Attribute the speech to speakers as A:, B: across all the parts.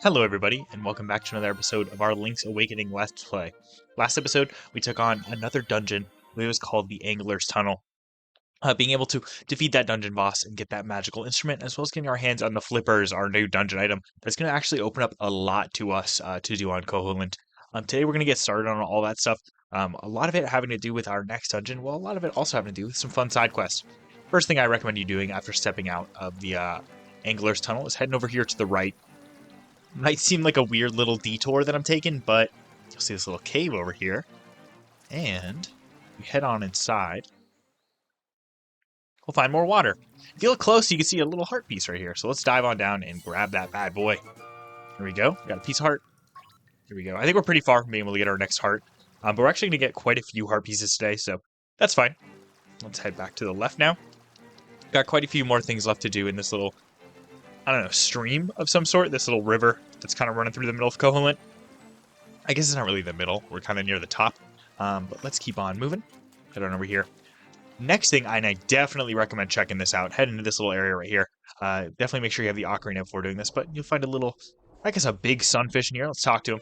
A: Hello everybody, and welcome back to another episode of our Link's Awakening Let's Play. Last episode, we took on another dungeon. It was called the Angler's Tunnel. Being able to defeat that dungeon boss and get that magical instrument, as well as getting our hands on the flippers, our new dungeon item, that's going to actually open up a lot to us to do on Koholint. Today we're going to get started on all that stuff. A lot of it having to do with our next dungeon, well, a lot of it also having to do with some fun side quests. First thing I recommend you doing after stepping out of the Angler's Tunnel is heading over here to the right. Might seem like a weird little detour that I'm taking, but you'll see this little cave over here. And we head on inside. We'll find more water. If you look close, you can see a little heart piece right here. So let's dive on down and grab that bad boy. Here we go. We got a piece of heart. Here we go. I think we're pretty far from being able to get our next heart. But we're actually going to get quite a few heart pieces today, so that's fine. Let's head back to the left now. Got quite a few more things left to do in this little, I don't know, stream of some sort. This little river that's kind of running through the middle of Koholint. I guess it's not really the middle. We're kind of near the top. But let's keep on moving. Head on over here. Next thing, and I definitely recommend checking this out. Head into this little area right here. Definitely make sure you have the ocarina before doing this. But you'll find a little, I guess, a big sunfish in here. Let's talk to him.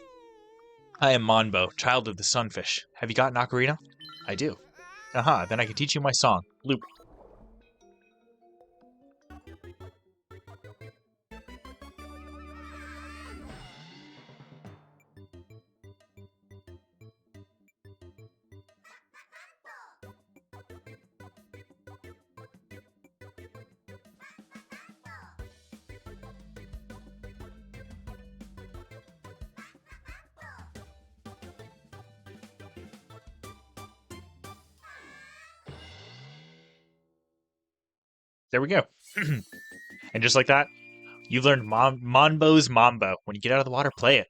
A: I am Monbo, child of the sunfish. Have you got an ocarina? I do. Aha, then I can teach you my song. Loop. There we go. And just like that, you've learned Monbo's Mambo. When you get out of the water, play it.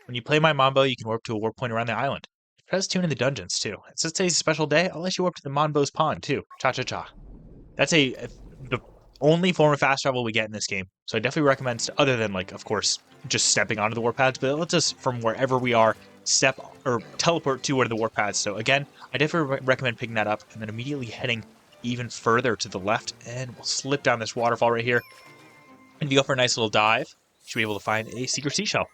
A: When you play my Mambo, you can warp to a warp point around the island. Press tune in the dungeons, too. Since today's a special day, I'll let you warp to the Monbo's Pond, too. Cha-cha-cha. That's the only form of fast travel we get in this game. So I definitely recommend, other than, like, of course, just stepping onto the warp pads, but it lets us, from wherever we are, step or teleport to one of the warp pads. So again, I definitely recommend picking that up and then immediately heading even further to the left, and we'll slip down this waterfall right here. And if you go for a nice little dive, you should be able to find a secret seashell.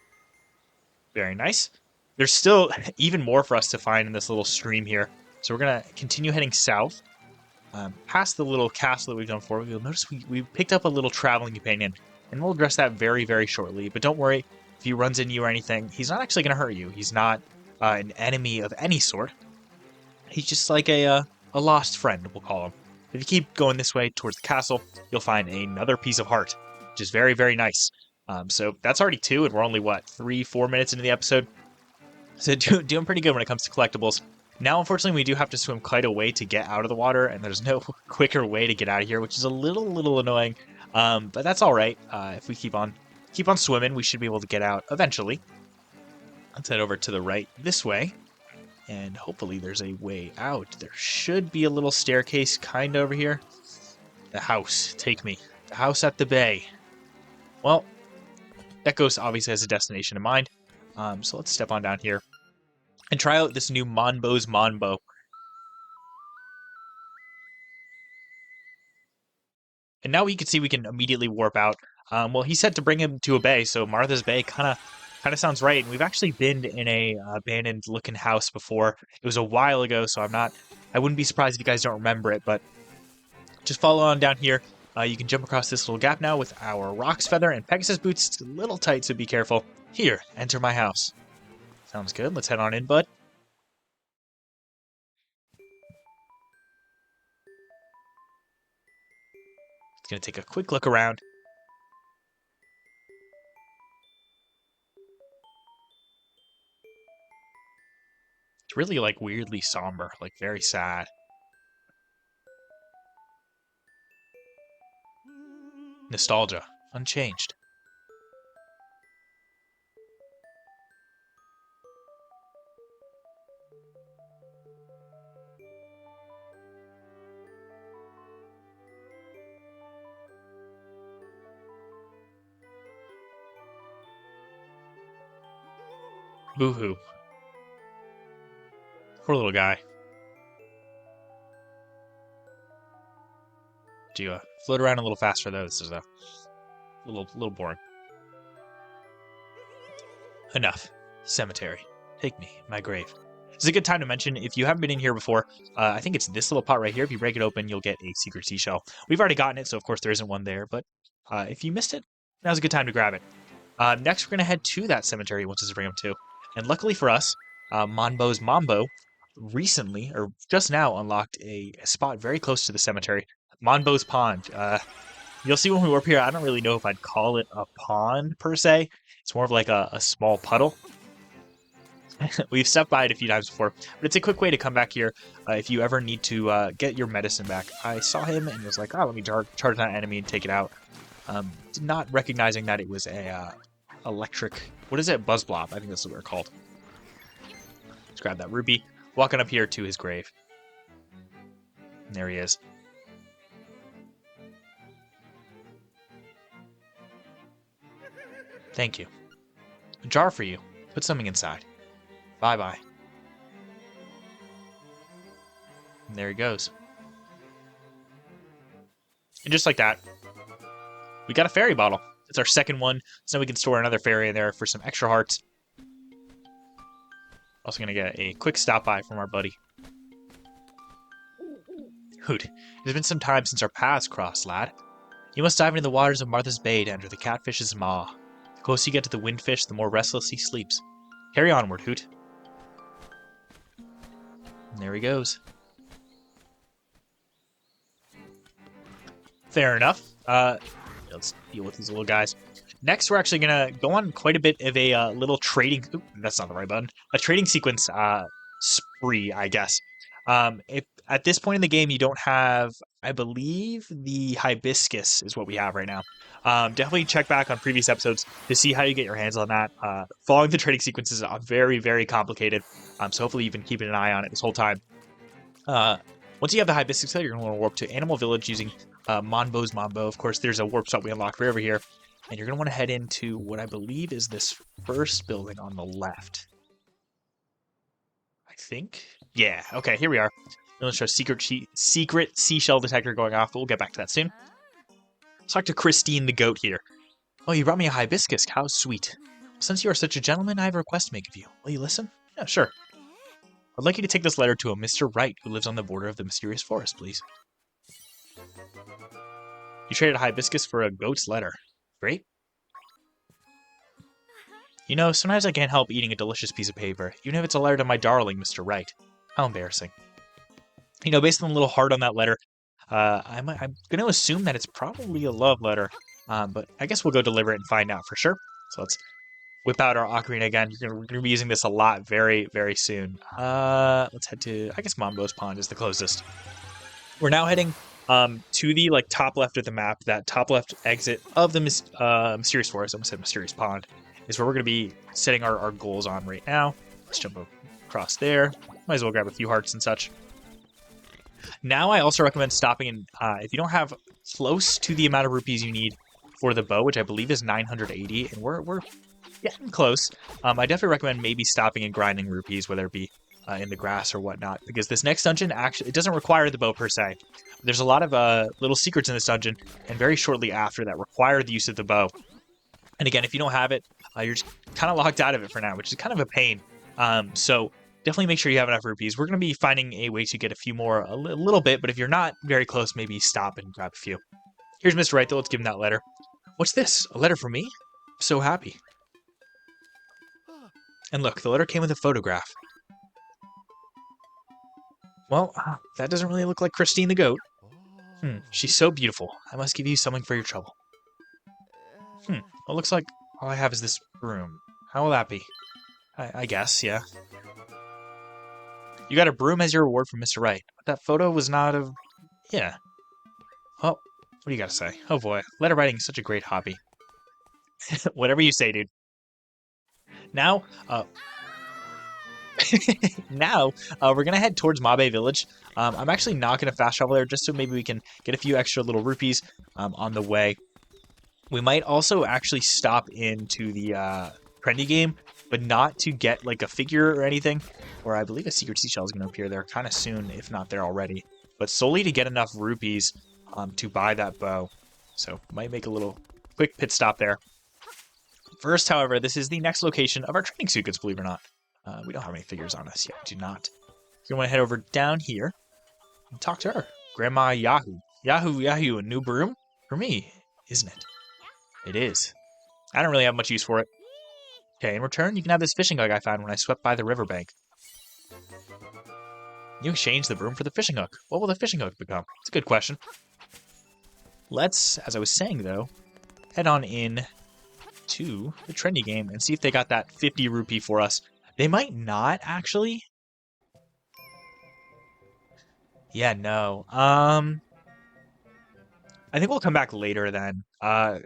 A: Very nice. There's still even more for us to find in this little stream here. So we're going to continue heading south. Past the little castle that we've done before, you'll notice we picked up a little traveling companion, and we'll address that very, very shortly. But don't worry, if he runs into you or anything, he's not actually going to hurt you. He's not an enemy of any sort. He's just like a lost friend, we'll call him. If you keep going this way towards the castle, you'll find another piece of heart, which is very, very nice. So that's already 2, and we're only, 3-4 minutes into the episode? So doing pretty good when it comes to collectibles. Now, unfortunately, we do have to swim quite a way to get out of the water, and there's no quicker way to get out of here, which is a little annoying. But that's all right. If we keep on swimming, we should be able to get out eventually. Let's head over to the right this way, and hopefully there's a way out. There should be a little staircase kind of over here. The house, take me. The house at the bay. Well, that ghost obviously has a destination in mind. So let's step on down here and try out this new Monbo's Mambo. And now we can see we can immediately warp out. Well, he said to bring him to a bay, so Martha's Bay kind of sounds right. And we've actually been in a abandoned looking house before. It was a while ago, so I wouldn't be surprised if you guys don't remember it. But just follow on down here. You can jump across this little gap now with our Rock's Feather and Pegasus Boots. It's a little tight, so be careful. Here, enter my house. Sounds good. Let's head on in, bud. It's going to take a quick look around. It's really, weirdly somber, very sad. Nostalgia, unchanged. Boo-hoo. Poor little guy. Do you float around a little faster though? This is a little boring. Enough. Cemetery. Take me, my grave. This is a good time to mention, if you haven't been in here before, I think it's this little pot right here. If you break it open, you'll get a secret seashell. We've already gotten it, so of course there isn't one there, but if you missed it, now's a good time to grab it. Next, we're going to head to that cemetery once it's ring 2. And luckily for us, Monbo's Mambo recently, or just now, unlocked a spot very close to the cemetery. Monbo's Pond. You'll see when we warp here, I don't really know if I'd call it a pond per se. It's more of like a small puddle. We've stepped by it a few times before, but it's a quick way to come back here if you ever need to get your medicine back. I saw him and was like, oh, let me charge that enemy and take it out. Not recognizing that it was a electric, what is it? Buzz blob. I think that's what they're called. Let's grab that rupee. Walking up here to his grave. And there he is. Thank you. A jar for you. Put something inside. Bye-bye. And there he goes. And just like that, we got a fairy bottle. It's our second one, so now we can store another fairy in there for some extra hearts. Also going to get a quick stop by from our buddy. Hoot, it has been some time since our paths crossed, lad. You must dive into the waters of Martha's Bay to enter the catfish's maw. The closer you get to the windfish, the more restless he sleeps. Carry onward, Hoot. And there he goes. Fair enough. Let's deal with these little guys. Next, we're actually going to go on quite a bit of a little trading... Oop, that's not the right button. A trading sequence spree, I guess. If at this point in the game you don't have, I believe, the hibiscus is what we have right now. Definitely check back on previous episodes to see how you get your hands on that. Following the trading sequences are very, very complicated. So hopefully you've been keeping an eye on it this whole time. Once you have the hibiscus, you're going to want to warp to Animal Village using Monbo's Mambo. Of course, there's a warp spot we unlocked right over here. And you're going to want to head into what I believe is this first building on the left. I think? Yeah, okay, here we are. Let's show secret seashell detector going off, but we'll get back to that soon. Let's talk to Christine the goat here. Oh, you brought me a hibiscus. How sweet. Since you are such a gentleman, I have a request to make of you. Will you listen? Yeah, sure. I'd like you to take this letter to a Mr. Wright, who lives on the border of the mysterious forest, please. You traded a hibiscus for a goat's letter. Great. You know, sometimes I can't help eating a delicious piece of paper, even if it's a letter to my darling, Mr. Wright. How embarrassing. You know, based on the little heart on that letter, I'm going to assume that it's probably a love letter, but I guess we'll go deliver it and find out for sure. So let's whip out our ocarina again. We're going to be using this a lot very, very soon. Let's head to, I guess Monbo's Pond is the closest. We're now heading to the top left of the map. That top left exit of the mysterious forest, I almost said mysterious pond, is where we're going to be setting our goals on right now. Let's jump across there. Might as well grab a few hearts and such. Now I also recommend stopping in, if you don't have close to the amount of rupees you need for the bow, which I believe is 980, and we're getting close. I definitely recommend maybe stopping and grinding rupees, whether it be in the grass or whatnot, because this next dungeon actually, it doesn't require the bow per se. There's a lot of little secrets in this dungeon, and very shortly after that require the use of the bow. And again, if you don't have it, you're just kind of locked out of it for now, which is kind of a pain. So definitely make sure you have enough rupees. We're going to be finding a way to get a few more, a little bit, but if you're not very close, maybe stop and grab a few. Here's Mr. Wright, though. Let's give him that letter. What's this? A letter from me? I'm so happy. And look, the letter came with a photograph. Well, that doesn't really look like Christine the goat. She's so beautiful. I must give you something for your trouble. Well, it looks like all I have is this broom. How will that be? I guess, yeah. You got a broom as your reward from Mr. Wright. But that photo was not of... Yeah. Well, what do you got to say? Oh boy, letter writing is such a great hobby. Whatever you say, dude. Now, we're going to head towards Mabe Village. I'm actually not going to fast travel there just so maybe we can get a few extra little rupees on the way. We might also actually stop into the trendy game, but not to get like a figure or anything, or I believe a secret seashell is going to appear there kind of soon, if not there already, but solely to get enough rupees to buy that bow. So might make a little quick pit stop there. First, however, this is the next location of our training secrets, believe it or not. We don't have any figures on us yet. We do not. You're going to head over down here and talk to her. Grandma Yahoo. Yahoo, a new broom? For me, isn't it? It is. I don't really have much use for it. Okay, in return, you can have this fishing hook I found when I swept by the riverbank. You exchange the broom for the fishing hook. What will the fishing hook become? It's a good question. Let's, as I was saying though, head on in to the trendy game and see if they got that 50 rupee for us. They might not, actually. Yeah, no. I think we'll come back later then. Because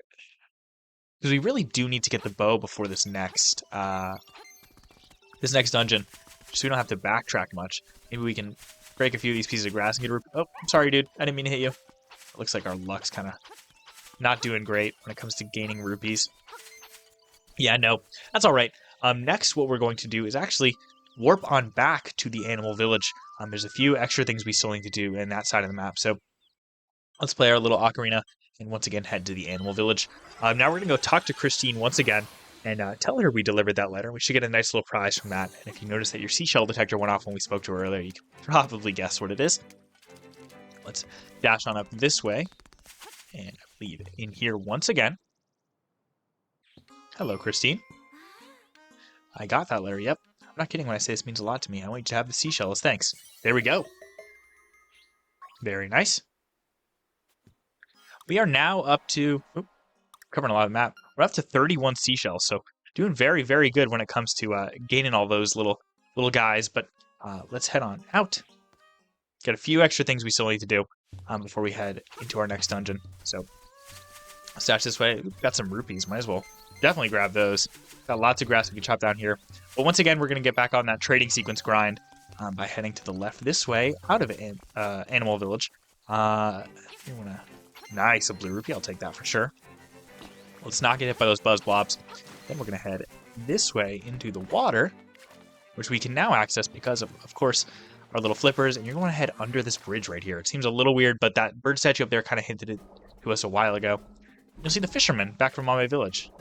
A: we really do need to get the bow before this next dungeon, so we don't have to backtrack much. Maybe we can break a few of these pieces of grass and get a rupee. Oh, I'm sorry, dude. I didn't mean to hit you. It looks like our luck's kind of not doing great when it comes to gaining rupees. Yeah, no, that's all right. Next, what we're going to do is actually warp on back to the animal village. There's a few extra things we still need to do in that side of the map. So let's play our little ocarina and once again head to the animal village. Now we're going to go talk to Christine once again and tell her we delivered that letter. We should get a nice little prize from that. And if you notice that your seashell detector went off when we spoke to her earlier, you can probably guess what it is. Let's dash on up this way and leave in here once again. Hello, Christine. I got that letter, yep. I'm not kidding when I say this means a lot to me. I want you to have the seashell as thanks. There we go. Very nice. We are now up to... covering a lot of the map. We're up to 31 seashells, so doing very, very good when it comes to gaining all those little guys. But let's head on out. Got a few extra things we still need to do before we head into our next dungeon. So stash this way. We've got some rupees. Might as well definitely grab those. Got lots of grass we can chop down here. But once again, we're going to get back on that trading sequence grind by heading to the left this way out of Animal Village. Nice, a blue rupee. I'll take that for sure. Let's not get hit by those buzz blobs. Then we're going to head this way into the water, which we can now access because of course, our little flippers. And you're going to head under this bridge right here. It seems a little weird, but that bird statue up there kind of hinted it to us a while ago. You'll see the fisherman back from Mame Village.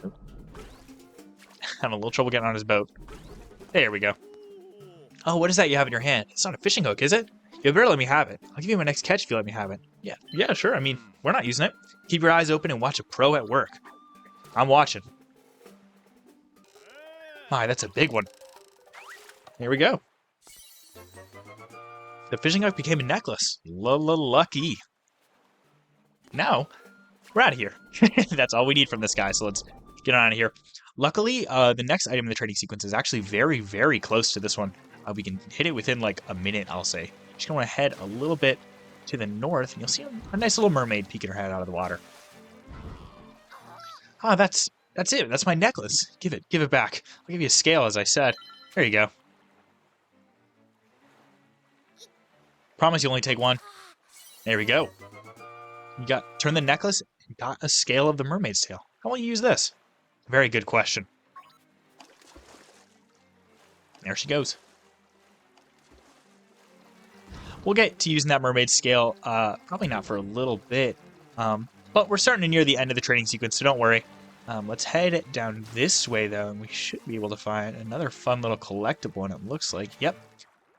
A: Having a little trouble getting on his boat. There we go. Oh, what is that you have in your hand? It's not a fishing hook, is it? You better let me have it. I'll give you my next catch if you let me have it. Yeah, sure. I mean, we're not using it. Keep your eyes open and watch a pro at work. I'm watching. My, that's a big one. Here we go. The fishing hook became a necklace. Lucky. Now, we're out of here. That's all we need from this guy, so let's get on out of here. Luckily, the next item in the trading sequence is actually very, very close to this one. We can hit it within like a minute, I'll say. Just gonna head a little bit to the north, and you'll see a nice little mermaid peeking her head out of the water. Ah, that's it. That's my necklace. Give it back. I'll give you a scale, as I said. There you go. Promise you only take one. There we go. You turn the necklace and got a scale of the mermaid's tail. How will you use this? Very good question. There she goes. We'll get to using that mermaid scale, probably not for a little bit, but we're starting to near the end of the trading sequence, so don't worry. Let's head down this way, though, and we should be able to find another fun little collectible, and it looks like, yep,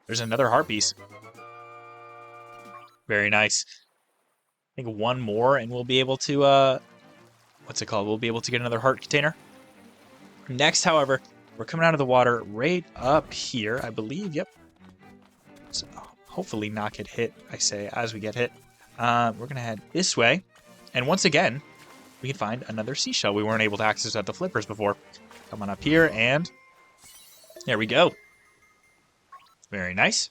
A: there's another heart piece. Very nice. I think one more, and we'll be able to, what's it called? We'll be able to get another heart container. Next, however, we're coming out of the water right up here, I believe, yep. So hopefully not get hit, I say, as we get hit. We're going to head this way, and once again, we can find another seashell we weren't able to access at the flippers before. Come on up here, and there we go. Very nice.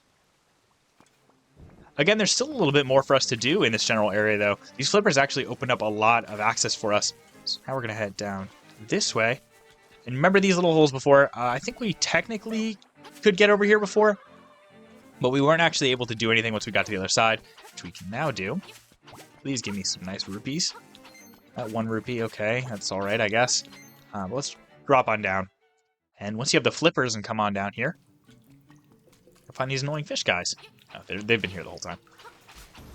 A: Again, there's still a little bit more for us to do in this general area, though. These flippers actually opened up a lot of access for us. So now we're going to head down this way. And remember these little holes before? I think we technically could get over here before, but we weren't actually able to do anything once we got to the other side, which we can now do. Please give me some nice rupees. That 1 rupee, okay, that's all right, I guess. Let's drop on down. And once you have the flippers and come on down here, you'll find these annoying fish guys. Oh, they've been here the whole time.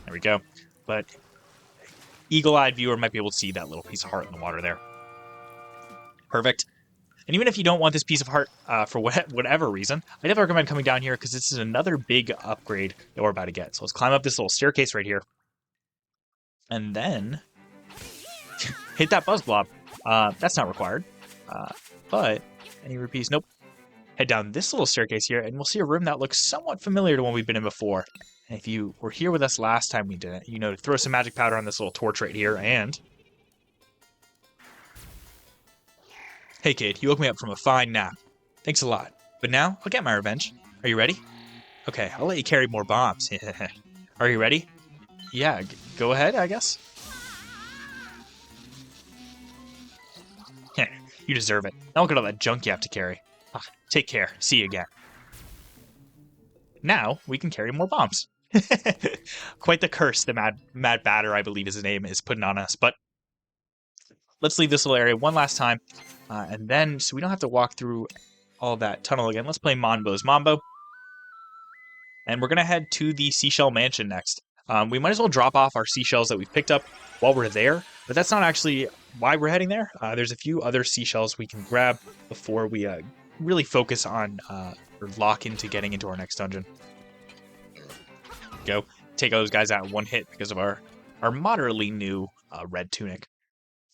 A: There we go. But eagle-eyed viewer might be able to see that little piece of heart in the water there. Perfect. And even if you don't want this piece of heart for whatever reason, I definitely recommend coming down here because this is another big upgrade that we're about to get. So let's climb up this little staircase right here. And then hit that buzz blob. That's not required. But any rupees? Nope. Head down this little staircase here, and we'll see a room that looks somewhat familiar to one we've been in before. And if you were here with us last time we did it, you know to throw some magic powder on this little torch right here, and... Hey kid, you woke me up from a fine nap. Thanks a lot. But now, I'll get my revenge. Are you ready? Okay, I'll let you carry more bombs. Are you ready? Yeah, go ahead, I guess. You deserve it. Now look at all that junk you have to carry. Take care. See you again. Now, we can carry more bombs. Quite the curse the Mad Batter, I believe his name, is putting on us. But let's leave this little area one last time. And then, so we don't have to walk through all that tunnel again, let's play Monbo's Mambo. And we're going to head to the Seashell Mansion next. We might as well drop off our seashells that we've picked up while we're there. But that's not actually why we're heading there. There's a few other seashells we can grab before we really focus on or lock into getting into our next dungeon. Go take those guys out in one hit because of our moderately new red tunic.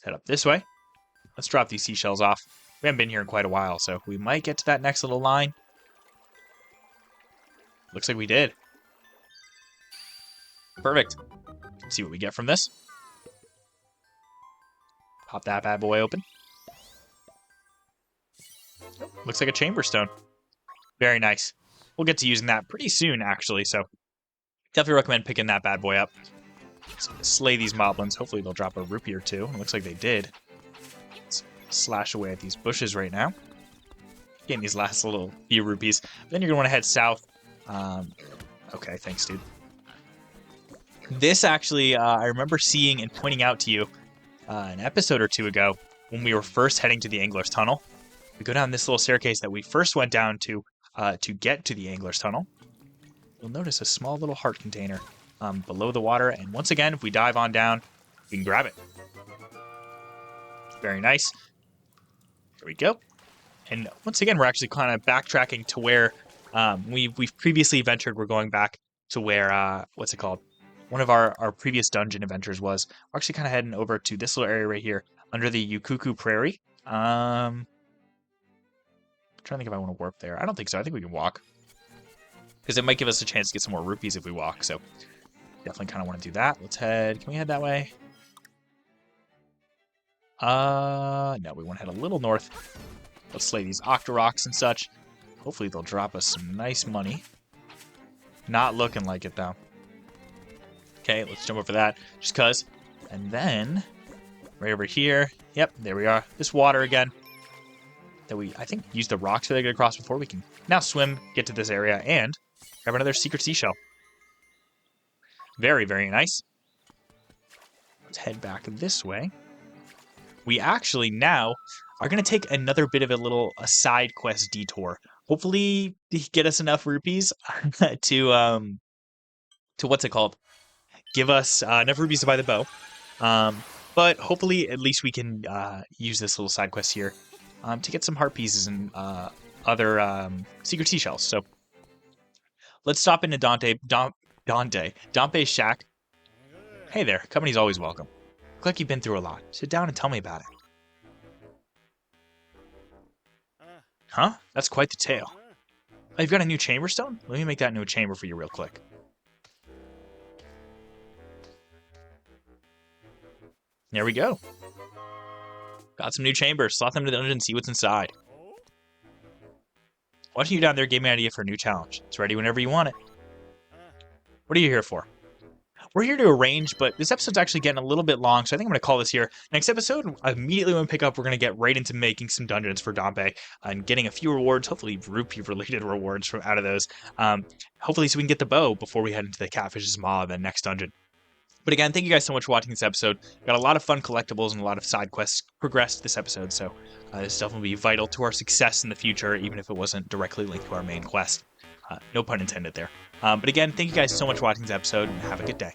A: Head up this way. Let's drop these seashells off. We haven't been here in quite a while, so we might get to that next little line. Looks like we did. Perfect. Let's see what we get from this. Pop that bad boy open. Looks like a chamber stone. Very nice. We'll get to using that pretty soon, actually, so definitely recommend picking that bad boy up. Slay these moblins. Hopefully they'll drop a rupee or two. It looks like they did. Let's slash away at these bushes right now. Getting these last little few rupees. Then you're going to want to head south. Okay, thanks, dude. This actually, I remember seeing and pointing out to you an episode or two ago when we were first heading to the Angler's Tunnel. We go down this little staircase that we first went down to get to the Angler's Tunnel. You'll notice a small little heart container below the water, and once again, if we dive on down, we can grab it. Very nice. There we go. And once again, we're actually kind of backtracking to where we've previously ventured. We're going back to where, what's it called? One of our previous dungeon adventures was. We're actually kind of heading over to this little area right here under the Yukuku Prairie. I'm trying to think if I want to warp there. I don't think so. I think we can walk. Because it might give us a chance to get some more rupees if we walk, so definitely kind of want to do that. Let's head... Can we head that way? No, we want to head a little north. Let's slay these Octoroks and such. Hopefully they'll drop us some nice money. Not looking like it, though. Okay, let's jump over that, just cuz. And then, right over here, yep, there we are. This water again, that we, I think, used the rocks to get across before. We can now swim, get to this area, and grab another secret seashell. Very, very nice. Let's head back this way. We actually now are going to take another bit of a side quest detour. Hopefully, get us enough rupees to what's it called? Give us enough rupees to buy the bow. But hopefully, at least we can use this little side quest here to get some heart pieces and other secret seashells. So let's stop into Dante's shack. Hey there, company's always welcome. Look like you've been through a lot. Sit down and tell me about it. Huh? That's quite the tale. Oh, you've got a new chamber stone? Let me make that into a chamber for you real quick. There we go. Got some new chambers. Slot them to the dungeon and see what's inside. Watching you down there gave me an idea for a new challenge. It's ready whenever you want it. What are you here for? We're here to arrange, but this episode's actually getting a little bit long, so I think I'm going to call this here. Next episode, immediately when we pick up, we're going to get right into making some dungeons for Dante and getting a few rewards, hopefully rupee-related rewards from out of those. Hopefully so we can get the bow before we head into the Catfish's Maw, the next dungeon. But again, thank you guys so much for watching this episode. Got a lot of fun collectibles and a lot of side quests progressed this episode, so this stuff will be vital to our success in the future, even if it wasn't directly linked to our main quest. No pun intended there. But again, thank you guys so much for watching this episode, and have a good day.